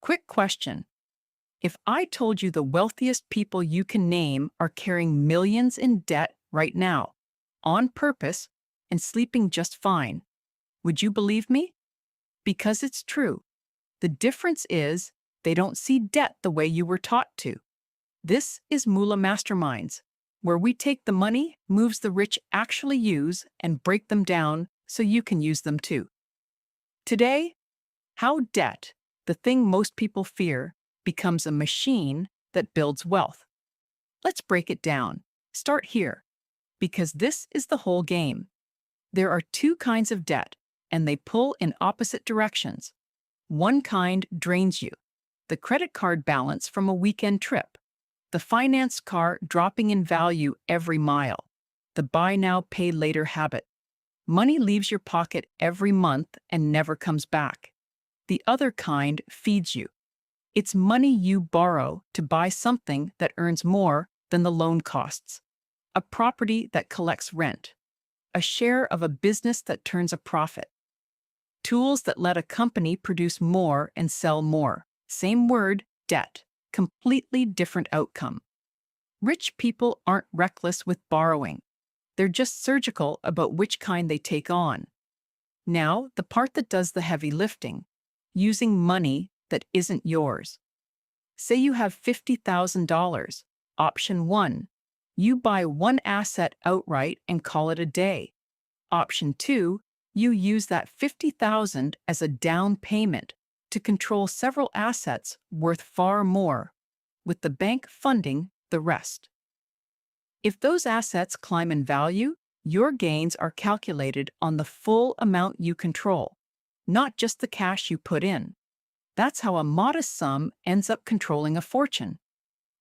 Quick question. If I told you the wealthiest people you can name are carrying millions in debt right now, on purpose, and sleeping just fine, would you believe me? Because it's true. The difference is they don't see debt the way you were taught to. This is Moolah Masterminds, where we take the money moves the rich actually use and break them down so you can use them too. Today, how debt, the thing most people fear, becomes a machine that builds wealth. Let's break it down. Start here, because this is the whole game. There are two kinds of debt, and they pull in opposite directions. One kind drains you, the credit card balance from a weekend trip, the financed car dropping in value every mile, the buy now, pay later habit. Money leaves your pocket every month and never comes back. The other kind feeds you. It's money you borrow to buy something that earns more than the loan costs, a property that collects rent, a share of a business that turns a profit, tools that let a company produce more and sell more. Same word, debt, completely different outcome. Rich people aren't reckless with borrowing. They're just surgical about which kind they take on. Now, the part that does the heavy lifting, using money that isn't yours. Say you have $50,000. Option 1. You buy one asset outright and call it a day. Option 2. You use that $50,000 as a down payment to control several assets worth far more, with the bank funding the rest. If those assets climb in value, your gains are calculated on the full amount you control, not just the cash you put in. That's how a modest sum ends up controlling a fortune.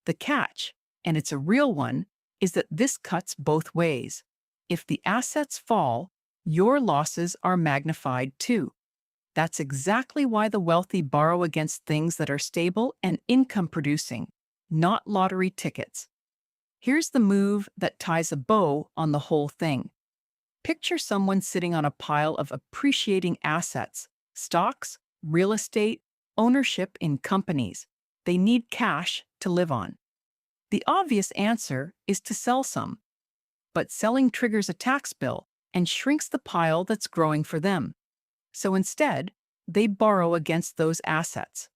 The catch, and it's a real one, is that this cuts both ways. If the assets fall, your losses are magnified too. That's exactly why the wealthy borrow against things that are stable and income-producing, not lottery tickets. Here's the move that ties a bow on the whole thing. Picture someone sitting on a pile of appreciating assets, stocks, real estate, ownership in companies. They need cash to live on. The obvious answer is to sell some. But selling triggers a tax bill and shrinks the pile that's growing for them. So instead, they borrow against those assets.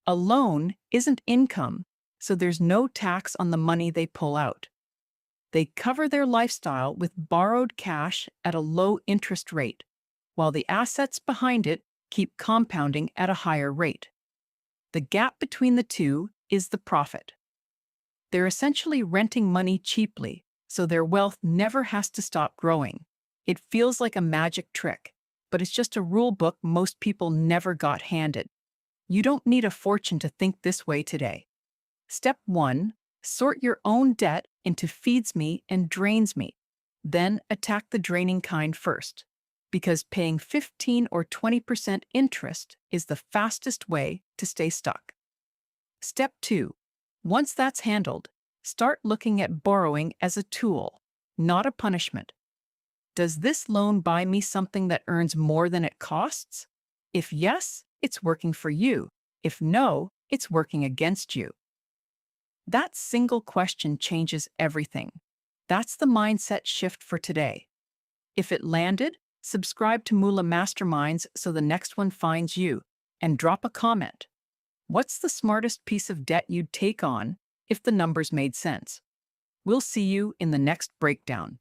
A loan isn't income, so there's no tax on the money they pull out. They cover their lifestyle with borrowed cash at a low interest rate, while the assets behind it keep compounding at a higher rate. The gap between the two is the profit. They're essentially renting money cheaply, so their wealth never has to stop growing. It feels like a magic trick, but it's just a rule book most people never got handed. You don't need a fortune to think this way today. Step 1. Sort your own debt into feeds me and drains me. Then attack the draining kind first, because paying 15 or 20% interest is the fastest way to stay stuck. Step 2. Once that's handled, start looking at borrowing as a tool, not a punishment. Does this loan buy me something that earns more than it costs? If yes, it's working for you. If no, it's working against you. That single question changes everything. That's the mindset shift for today. If it landed, subscribe to Moolah Masterminds so the next one finds you, and drop a comment. What's the smartest piece of debt you'd take on if the numbers made sense? We'll see you in the next breakdown.